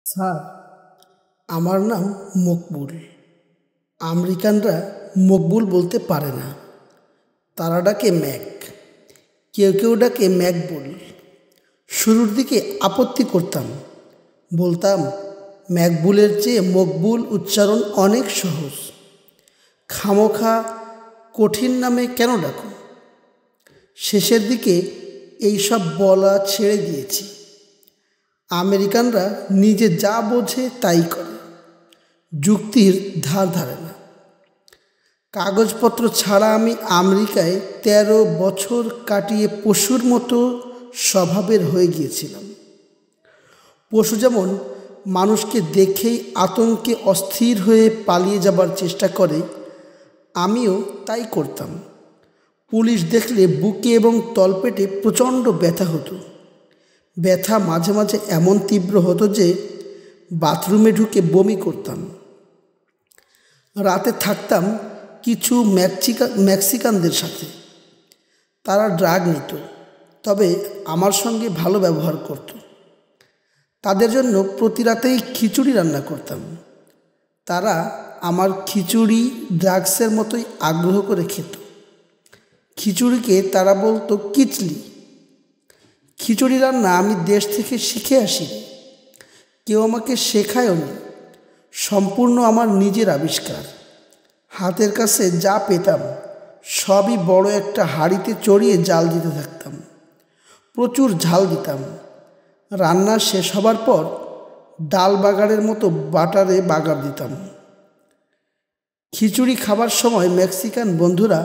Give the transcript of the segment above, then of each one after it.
Sir, আমার নাম মকবুল। আমেরিকানরা মকবুল বলতে পারে না, তারা ডাকে ম্যাক। কেউ কেউ ডাকে ম্যাকবুল। শুরুর দিকে আপত্তি করতাম, বলতাম ম্যাকবুলের চেয়ে মকবুল উচ্চারণ অনেক সহজ, খামোখা কঠিন নামে কেন ডাকো। শেষের দিকে এইসব বলা ছেড়ে দিয়েছি। আমেরিকানরা নিজে যা বোঝে তাই করে, যুক্তির ধার ধারে না। কাগজপত্র ছাড়া আমি আমেরিকায় ১৩ বছর কাটিয়ে পশুর মতো স্বভাবের হয়ে গিয়েছিলাম। পশু যেমন মানুষকে দেখেই আতঙ্কে অস্থির হয়ে পালিয়ে যাবার চেষ্টা করে, আমিও তাই করতাম। পুলিশ দেখলে বুকে এবং তলপেটে প্রচণ্ড ব্যথা হতো। ব্যথা মাঝে মাঝে এমন তীব্র হতো যে বাথরুমে ঢুকে বমি করতাম। রাতে থাকতাম কিছু মেক্সিকানদের সাথে। তারা ড্রাগ নিত, তবে আমার সঙ্গে ভালো ব্যবহার করত। তাদের জন্য প্রতি রাতেই খিচুড়ি রান্না করতাম। তারা আমার খিচুড়ি ড্রাগসের মতোই আগ্রহ করে খেত। খিচুড়িকে তারা বলতো কিচলি। খিচুড়ি রান্না আমি দেশ থেকে শিখে আসি, কেউ আমাকে শেখায়ও নি, সম্পূর্ণ আমার নিজের আবিষ্কার। হাতের কাছে যা পেতাম সবই বড় একটা হাঁড়িতে চড়িয়ে জাল দিতে থাকতাম। প্রচুর ঝাল দিতাম। রান্না শেষ হবার পর ডাল বাগারের মতো বাটারে বাগার দিতাম। খিচুড়ি খাবার সময় মেক্সিকান বন্ধুরা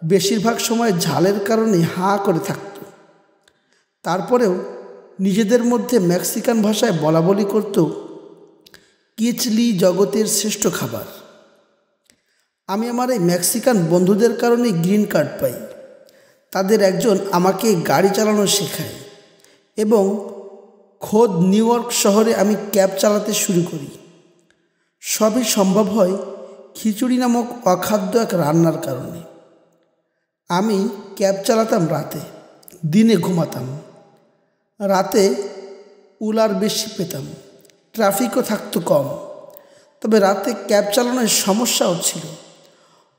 বেশিরভাগ সময় ঝালের কারণে হাঁ করে থাকত। তারপরেও নিজেদের মধ্যে মেক্সিকান ভাষায় বলাবলি করত, কিচলি জগতের শ্রেষ্ঠ খাবার। আমি আমার এই মেক্সিকান বন্ধুদের কারণে গ্রিন কার্ড পাই। তাদের একজন আমাকে গাড়ি চালানো শেখায় এবং খোদ নিউ ইয়র্ক শহরে আমি ক্যাব চালাতে শুরু করি। সবই সম্ভব হয় খিচুড়ি নামক অখাদ্য এক রান্নার কারণে। আমি ক্যাব চালাতাম রাতে, দিনে ঘুমাতাম। রাতে উলার বেশি পেতাম, ট্রাফিকও থাকতো কম। তবে রাতে ক্যাব চালানোর সমস্যাও ছিল।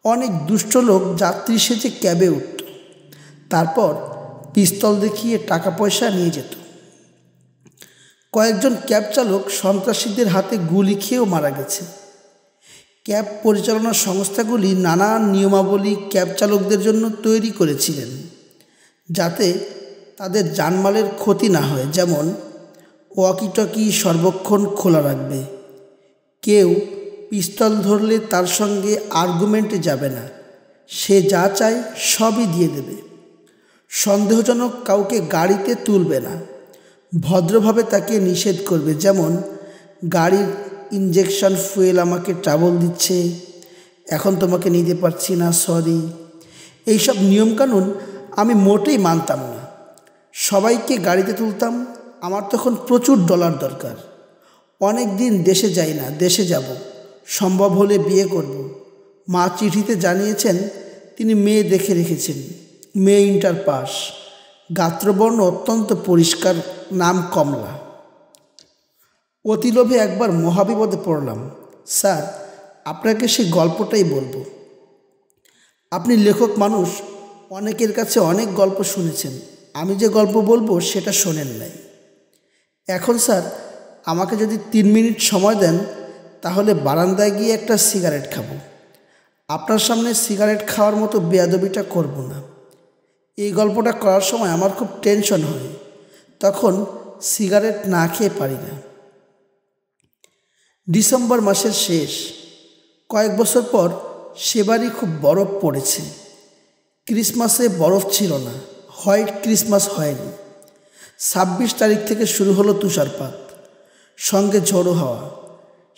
অনেক দুষ্ট লোক যাত্রী সেজে ক্যাবে উঠত, তারপর পিস্তল দেখিয়ে টাকা পয়সা নিয়ে যেত। কয়েকজন ক্যাব চালক সন্ত্রাসীদের হাতে গুলি খেয়েও মারা গেছে। ক্যাব পরিচালনা সংস্থাগুলি নানান নিয়মাবলী ক্যাব চালকদের জন্য তৈরি করেছিলেন, যাতে তাদের জানমালের ক্ষতি না হয়। যেমন ওয়াকিটকি সর্বক্ষণ খোলা রাখবে, কেউ পিস্তল ধরলে তার সঙ্গে আর্গুমেন্টে যাবে না, সে যা চায় সবই দিয়ে দেবে। সন্দেহজনক কাউকে গাড়িতে তুলবে না, ভদ্রভাবে তাকে নিষেধ করবে। যেমন গাড়ির ইঞ্জেকশন ফুয়েল আমাকে ট্রাবল দিচ্ছে, এখন তোমাকে নিতে পারছি না, সরি। এইসব নিয়মকানুন আমি মোটেই মানতাম না। সবাইকে গাড়িতে তুলতাম। আমার তখন প্রচুর ডলার দরকার। অনেক দিন দেশে যাই না, দেশে যাব, সম্ভব হলে বিয়ে করব। মা চিঠিতে জানিয়েছেন তিনি মেয়ে দেখে রেখেছেন, মেয়ে ইন্টার পাস, গাত্রবর্ণ অত্যন্ত পরিষ্কার, নাম কমলা। অতি লোভে একবার মহাবিপদে পড়লাম। স্যার, আপনাকে সেই গল্পটাই বলবো। আপনি লেখক মানুষ, অনেকের কাছে অনেক গল্প শুনেছেন। আমি যে গল্প বলবো সেটা শোনেন নাই। এখন স্যার, আমাকে যদি ৩ মিনিট সময় দেন তাহলে বারান্দায় গিয়ে একটা সিগারেট খাবো। আপনার সামনে সিগারেট খাওয়ার মতো বেয়াদবিটা করব না। এই গল্পটা করার সময় আমার খুব টেনশন হয়, তখন সিগারেট না খেয়ে পারি না। ডিসেম্বর মাসের শেষ, কয়েক বছর পর সেবারই খুব বরফ পড়েছে। ক্রিসমাসে বরফ ছিল না, হোয়াইট ক্রিসমাস হয়নি। ২৬ তারিখ থেকে শুরু হলো তুষারপাত, সঙ্গে ঝোড়ো হাওয়া।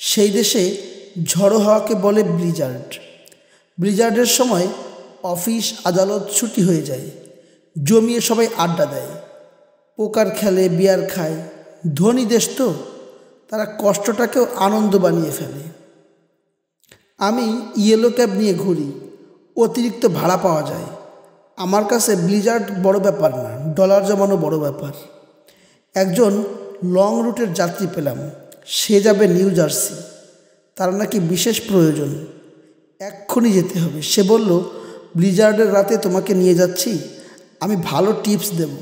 সেই দেশে ঝড়ো হাওয়াকে বলে ব্লিজার্ড। ব্লিজার্ডের সময় অফিস আদালত ছুটি হয়ে যায়, জমিয়ে সবাই আড্ডা দেয়, পোকার খেলে, বিয়ার খায়। ধনী দেশ তো, তারা কষ্টটাকেও আনন্দ বানিয়ে ফেলে। আমি ইয়েলো ক্যাব নিয়ে ঘুরি, অতিরিক্ত ভাড়া পাওয়া যায়। আমার কাছে ব্লিজার্ড বড় ব্যাপার না, ডলার জমানো বড় ব্যাপার। একজন লং রুটের যাত্রী পেলাম, সে যাবে নিউ জার্সি, তার নাকি বিশেষ প্রয়োজন, এক্ষুনি যেতে হবে। সে বলল, ব্লিজার্ডের রাতে তোমাকে নিয়ে যাচ্ছি, আমি ভালো টিপস দেব।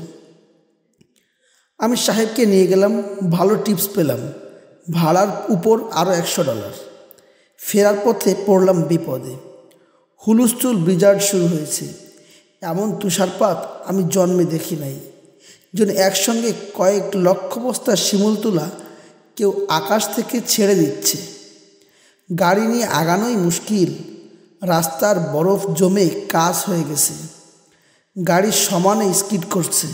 আমি সাহেবকে নিয়ে গেলাম, ভালো টিপস পেলাম, ভাড়ার উপর আরও $100। ফেরার পথে পড়লাম বিপদে। হুলস্থুল ব্লিজার্ড শুরু হয়েছে। এমন তুষারপাত আমি জন্মে দেখি নাই। যেন একসঙ্গে কয়েক লক্ষ বস্তা শিমুল তুলা কেউ আকাশ থেকে ছেড়ে দিচ্ছে। গাড়ি নিয়ে আগানোই মুশকিল, রাস্তার বরফ জমে কাজ হয়ে গেছে। গাড়ি সমানে স্কিড করছে।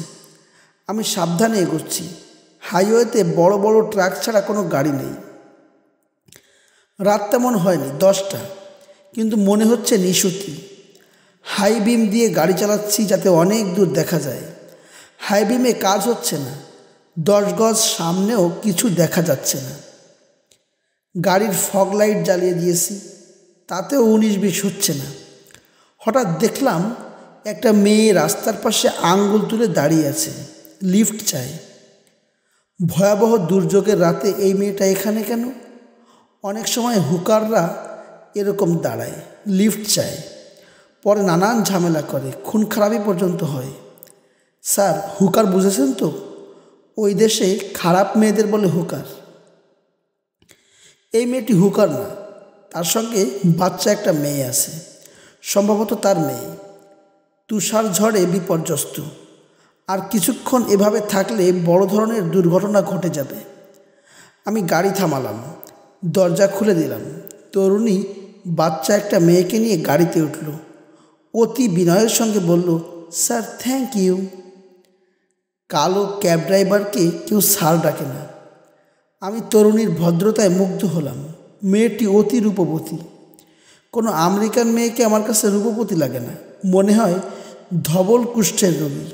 আমি সাবধানে এগোচ্ছি। হাইওয়েতে বড় বড় ট্রাক ছাড়া কোনো গাড়ি নেই। রাত তেমন হয়নি, 10টা, কিন্তু মনে হচ্ছে নিশুতি। হাই বিম দিয়ে গাড়ি চালাচ্ছি যাতে অনেক দূর দেখা যায়। হাই বিমে কাজ হচ্ছে না, 10 গজ সামনেও কিছু দেখা যাচ্ছে না। গাড়ির ফগ লাইট জ্বালিয়ে দিয়েছি, তাতেও 19-20 হচ্ছে না। হঠাৎ দেখলাম একটা মেয়ে রাস্তার পাশে আঙ্গুল তুলে দাঁড়িয়ে আছে, লিফট চায়। ভয়াবহ দুর্যোগের রাতে এই মেয়েটা এখানে কেন? অনেক সময় হুকাররা এরকম দাঁড়ায়, লিফট চায়, পরে নানান ঝামেলা করে, খুন খারাপি পর্যন্ত হয়। স্যার, হুকার বুঝেছেন তো? ওই দেশে খারাপ মেয়েদের বলে হুকার। এই মেয়েটি হুকার না, তার সঙ্গে বাচ্চা একটা মেয়ে আছে, সম্ভবত তার মেয়ে। তুষার ঝড়ে বিপর্যস্ত। আর কিছুক্ষণ এভাবে থাকলে বড় ধরনের দুর্ঘটনা ঘটে যাবে। আমি গাড়ি থামালাম, দরজা খুলে দিলাম। তরুণী বাচ্চা একটা মেয়েকে নিয়ে গাড়িতে উঠল। অতি বিনয়ের সঙ্গে বলল, স্যার থ্যাংক ইউ। কালো ক্যাব ড্রাইভারকে কেউ স্যার ডাকে না। আমি তরুণীর ভদ্রতায় মুগ্ধ হলাম। মেয়েটি অতি রূপবতী। কোনো আমেরিকান মেয়েকে আমার কাছে রূপবতী লাগে না, মনে হয় ধবল কুষ্ঠের রোগী।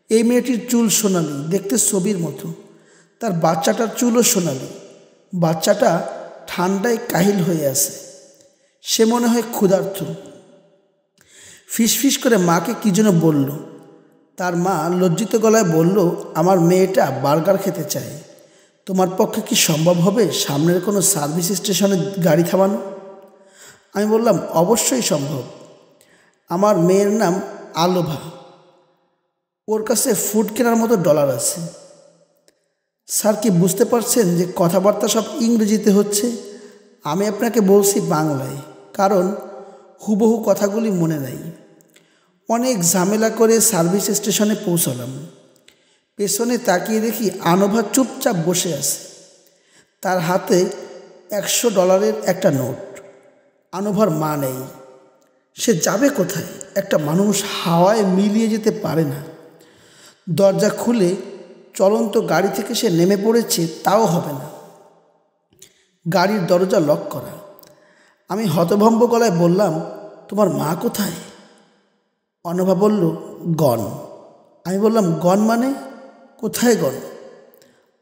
এই মেয়েটির চুল সোনালি, দেখতে ছবির মতো। তার বাচ্চাটার চুলও সোনালি। বাচ্চাটা ঠান্ডায় কাহিল হয়ে আছে। সে মনে হয় ক্ষুধার্ত। ফিসফিস করে মাকে কী যেন বলল। তার মা লজ্জিত গলায় বলল, আমার মেয়েটা বার্গার খেতে চায়, তোমার পক্ষে কি সম্ভব হবে সামনের কোনো সার্ভিস স্টেশনে গাড়ি থামানো? আমি বললাম, অবশ্যই সম্ভব। আমার মেয়ের নাম আলোভা, ওর কাছে ফুড কেনার মতো ডলার আছে। স্যার, কি বুঝতে পারছেন যে কথাবার্তা সব ইংরেজিতে হচ্ছে? আমি আপনাকে বলছি বাংলায়, কারণ হুবহু কথাগুলি মনে নাই। অনেক ঝামেলা করে সার্ভিস স্টেশনে পৌঁছলাম। পেছনে তাকিয়ে দেখি আনোভা চুপচাপ বসে আছে। তার হাতে $100 একটা নোট। আনোভার মা নেই। সে যাবে কোথায়? একটা মানুষ হাওয়ায় মিলিয়ে যেতে পারে না। দরজা খুলে চলন্ত গাড়ি থেকে সে নেমে পড়েছে, তাও হবে না। গাড়ির দরজা লক করা। আমি হতভম্ব গলায় বললাম, তোমার মা কোথায়? অনভা বলল, গন। আমি বললাম, গন মানে? কোথায় গন?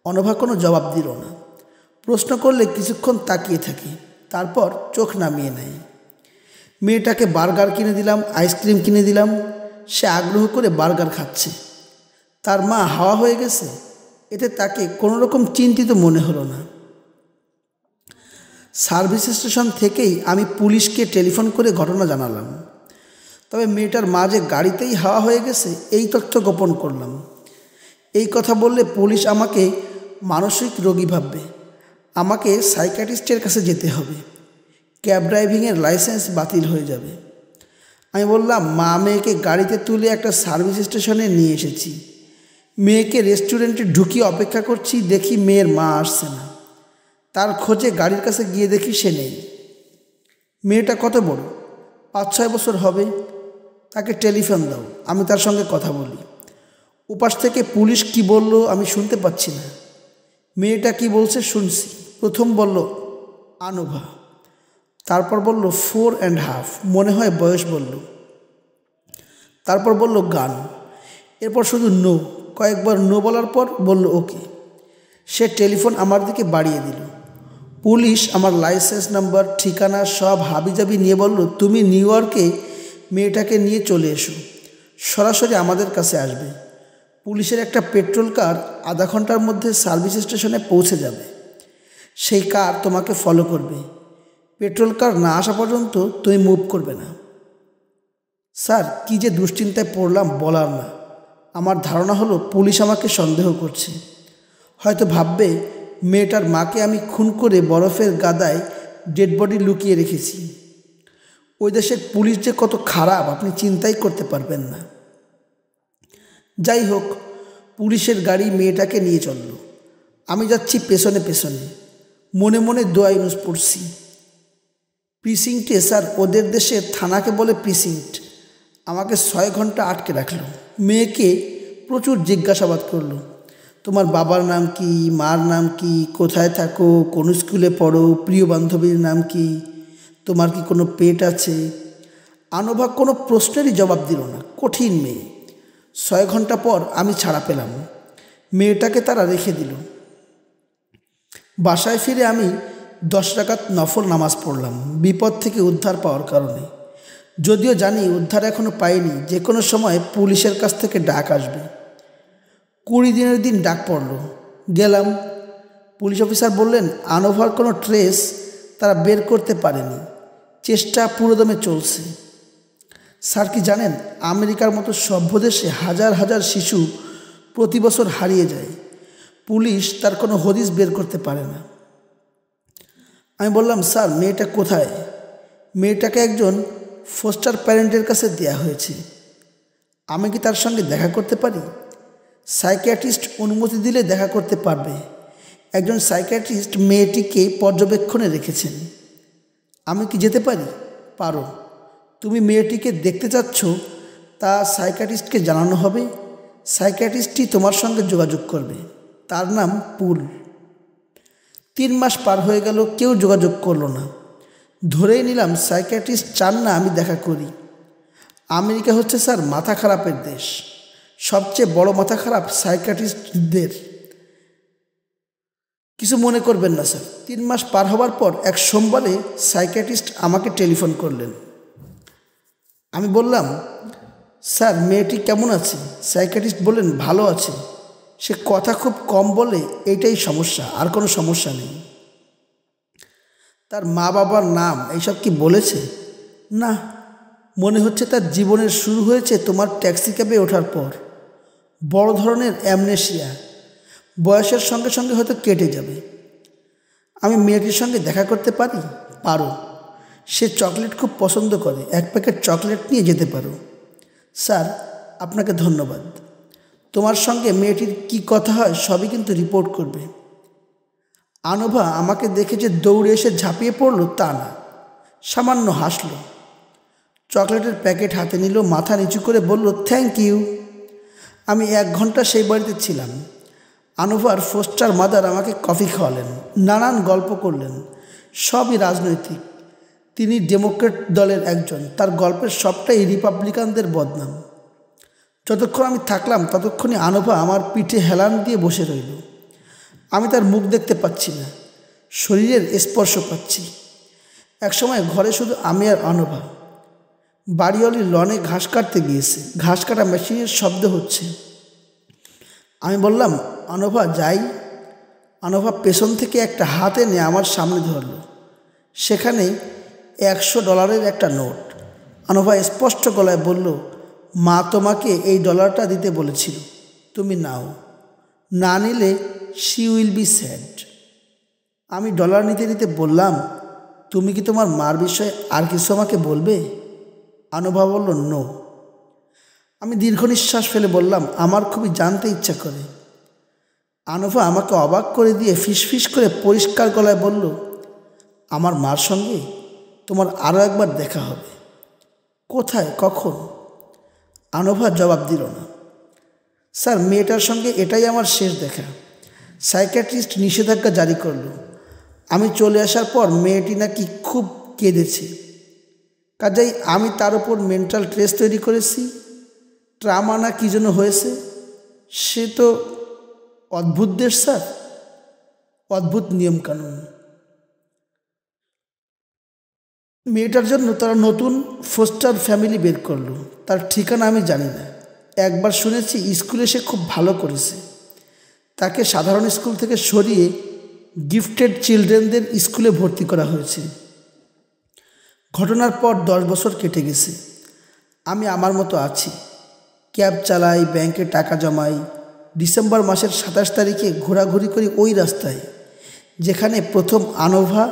অনভা কোনো জবাব দিল না। প্রশ্ন করলে কিছুক্ষণ তাকিয়ে থাকি, তারপর চোখ নামিয়ে নেয়। মেয়েটাকে বার্গার কিনে দিলাম, আইসক্রিম কিনে দিলাম। সে আগ্রহ করে বার্গার খাচ্ছে। তার মা হাওয়া হয়ে গেছে, এতে তাকে কোনোরকম চিন্তিত মনে হলো না। সার্ভিস স্টেশন থেকেই আমি পুলিশকে টেলিফোন করে ঘটনা জানালাম। তবে মেয়েটার মা যে গাড়িতেই হাওয়া হয়ে গেছে এই তথ্য গোপন করলাম। এই কথা বললে পুলিশ আমাকে মানসিক রোগী ভাববে, আমাকে সাইকিয়াট্রিস্টের কাছে যেতে হবে, ক্যাব ড্রাইভিংয়ের লাইসেন্স বাতিল হয়ে যাবে। আমি বললাম, মা মেয়েকে গাড়িতে তুলে একটা সার্ভিস স্টেশনে নিয়ে এসেছি। মেয়েকে রেস্টুরেন্টে ঢুকিয়ে অপেক্ষা করছি, দেখি মেয়ের মা আসছে না। তার খোঁজে গাড়ির কাছে গিয়ে দেখি সে নেই। মেয়েটা কত বড়? 5-6 বছর হবে। তাকে টেলিফোন দাও, আমি তার সঙ্গে কথা বলি। উপাস থেকে পুলিশ কি বলল আমি শুনতে পাচ্ছি না। মেয়েটা কি বলছে শুনছি। প্রথম বলল আনোভা, তারপর বলল 4.5, মনে হয় বয়স বলল। তারপর বলল গান, এরপর শুধু নো। কয়েকবার নো বলার পর বলল ওকে। সে টেলিফোন আমার দিকে বাড়িয়ে দিল। পুলিশ আমার লাইসেন্স নাম্বার, ঠিকানা সব হাবিজাবি নিয়ে বলল, তুমি নিউ ইয়র্কে মেয়েটাকে নিয়ে চলে এসো, সরাসরি আমাদের কাছে আসবে। পুলিশের একটা পেট্রোল কার আধা ঘন্টার মধ্যে সার্ভিস স্টেশনে পৌঁছে যাবে। সেই কার তোমাকে ফলো করবে। পেট্রোল কার না আসা পর্যন্ত তুমি মুভ করবে না। স্যার, কী যে দুশ্চিন্তায় পড়লাম বলার না। আমার ধারণা হলো পুলিশ আমাকে সন্দেহ করছে। হয়তো ভাববে মেয়েটার মাকে আমি খুন করে বরফের গাদায় ডেড বডি লুকিয়ে রেখেছি। ওই দেশের পুলিশ যে কত খারাপ আপনি চিন্তাই করতে পারবেন না। যাই হোক, পুলিশের গাড়ি মেয়েটাকে নিয়ে চলল। আমি যাচ্ছি পেছনে পেছনে, মনে মনে দোয়া ইউনুস পড়ছি। প্রিসিংটে, স্যার ওদের দেশের থানাকে বলে প্রিসিংট, আমাকে 6 ঘন্টা আটকে রাখলো। মেয়েকে প্রচুর জিজ্ঞাসাবাদ করলো। তোমার বাবার নাম কি, মার নাম কি, কোথায় থাকো, কোন স্কুলে পড়ো, প্রিয় বান্ধবীর নাম কি, তোমার কি কোনো পেট আছে। আনোভা কোনো প্রশ্নেরই জবাব দিল না। কঠিন মেয়ে। 6 ঘন্টা পর আমি ছাড়া পেলাম। মেয়েটাকে তারা রেখে দিল। বাসায় ফিরে আমি 10 রাকাত নফল নামাজ পড়লাম বিপদ থেকে উদ্ধার পাওয়ার কারণে। যদিও জানি উদ্ধার এখনও পাইনি, যে কোনো সময় পুলিশের কাছ থেকে ডাক আসবে। 20 দিনের দিন ডাক পড়ল। গেলাম। পুলিশ অফিসার বললেন আনোভার কোনো ট্রেস তারা বের করতে পারেনি, চেষ্টা পুরোদমে চলছে। স্যার কি জানেন, আমেরিকার মতো সভ্য দেশে হাজার হাজার শিশু প্রতি বছর হারিয়ে যায়, পুলিশ তার কোনো হদিস বের করতে পারে না। আমি বললাম স্যার, মেয়েটা কোথায়? মেয়েটাকে একজন ফোস্টার প্যারেন্টের কাছে দেয়া হয়েছে। আমি কি তার সঙ্গে দেখা করতে পারি? সাইকিয়াট্রিস্ট অনুমতি দিলে দেখা করতে পারবে। একজন সাইকিয়াট্রিস্ট মেয়েটিকে পর্যবেক্ষণে রেখেছেন। আমি কি যেতে পারি? পারো। তুমি মেয়েটিকে দেখতে চাচ্ছ তা সাইকিয়াট্রিস্টকে জানানো হবে। সাইকিয়াট্রিস্টই তোমার সঙ্গে যোগাযোগ করবে। তার নাম পুল। 3 মাস পার হয়ে গেল, কেউ যোগাযোগ করলো না। ধরেই নিলাম সাইকিয়াট্রিস্ট চান না আমি দেখা করি। আমেরিকা হচ্ছে স্যার মাথা খারাপের দেশ। সবচেয়ে বড় মাথা খারাপ সাইকিয়াট্রিস্টদের। কিছু মনে করবেন না স্যার। 3 মাস পার হবার পর এক সোমবারে সাইকিয়াট্রিস্ট আমাকে টেলিফোন করলেন। আমি বললাম স্যার মেয়েটি কেমন আছে? সাইকিয়াট্রিস্ট বললেন ভালো আছে, সে কথা খুব কম বলে, এইটাই সমস্যা, আর কোনো সমস্যা নেই। তার মা বাবার নাম এইসব কি বলেছে? না, মনে হচ্ছে তার জীবনের শুরু হয়েছে তোমার ট্যাক্সি ক্যাবে ওঠার পর। বড় ধরনের অ্যামনেশিয়া, বয়সের সঙ্গে সঙ্গে হয়তো কেটে যাবে। আমি মেয়েটির সঙ্গে দেখা করতে পারি? পারো। সে চকলেট খুব পছন্দ করে, 1 প্যাকেট চকলেট নিয়ে যেতে পারো। স্যার আপনাকে ধন্যবাদ। তোমার সঙ্গে মেয়েটির কি কথা হয় সবই কিন্তু রিপোর্ট করবে। আনোভা আমাকে দেখে যে দৌড়ে এসে ঝাঁপিয়ে পড়ল তা না, সামান্য হাসল, চকলেটের প্যাকেট হাতে নিল, মাথা নিচু করে বলল থ্যাংক ইউ। আমি 1 ঘন্টা সেই বাড়িতে ছিলাম। আনোভার ফোস্টার মাদার আমাকে কফি খাওয়ালেন, নানান গল্প করলেন, সবই রাজনৈতিক। তিনি ডেমোক্রেট দলের একজন, তার গল্পের সবটাই রিপাবলিকানদের বদনাম। যতক্ষণ আমি থাকলাম ততক্ষণই আনোভা আমার পিঠে হেলান দিয়ে বসে রইল। আমি তার মুখ দেখতে পাচ্ছি না, শরীরের স্পর্শ পাচ্ছি। একসময় ঘরে শুধু আমি আর আনোভা। বাড়িওয়ালি লনে ঘাস কাটতে গিয়েছে, ঘাস কাটা মেশিনের শব্দ হচ্ছে। আমি বললাম আনোভা যাই। আনোভা পেছন থেকে একটা হাত এনে আমার সামনে ধরল। সেখানে $100 একটা নোট। আনোভা স্পষ্ট গলায় বলল মা তোমাকে এই ডলারটা দিতে বলেছিল, তুমি নাও, না নিলে শি উইল বি স্যাড। আমি ডলার নিতে নিতে বললাম তুমি কি তোমার মার বিষয়ে আর কিছু আমাকে বলবে? আনোভা বলল নো। আমি দীর্ঘ নিঃশ্বাস ফেলে বললাম আমার খুবই জানতে ইচ্ছা করে। আনোভা আমাকে অবাক করে দিয়ে ফিসফিস করে পরিষ্কার গলায় বলল আমার মার সঙ্গে তোমার আরও একবার দেখা হবে। কোথায়, কখন? আনোভা জবাব দিল না। স্যার মেয়েটার সঙ্গে এটাই আমার শেষ দেখা। সাইকিয়াট্রিস্ট নিষেধাজ্ঞা জারি করল। আমি চলে আসার পর মেয়েটি নাকি খুব কেঁদেছে। কাজেই আমি তার উপর মেন্টাল ট্রেস তৈরি করেছি। ট্রামা না কী যেন হয়েছে। সে তো অদ্ভুত দেশ স্যার, অদ্ভুত নিয়মকানুন। মেয়েটার জন্য তারা নতুন ফোস্টার ফ্যামিলি বের করলো। তার ঠিকানা আমি জানি না। একবার শুনেছি স্কুলে সে খুব ভালো করেছে। তাকে সাধারণ স্কুল থেকে সরিয়ে গিফটেড চিলড্রেনদের স্কুলে ভর্তি করা হয়েছে। ঘটনার পর 10 বছর কেটে গেছে। আমি আমার মতো আছি, ক্যাব চালাই, ব্যাংকে টাকা জমাই। ডিসেম্বর মাসের 27 তারিখে ঘোরাঘুরি করি ওই রাস্তায় যেখানে প্রথম আনোভা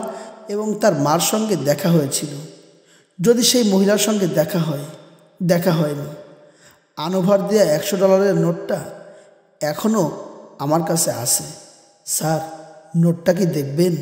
এবং তার মার সঙ্গে দেখা হয়েছিল। যদি সেই মহিলার সঙ্গে দেখা হয়নি। আনোভার দেয়া $100 নোটটা এখনও আমার কাছে আছে। স্যার, নোটটা কি দেখবেন?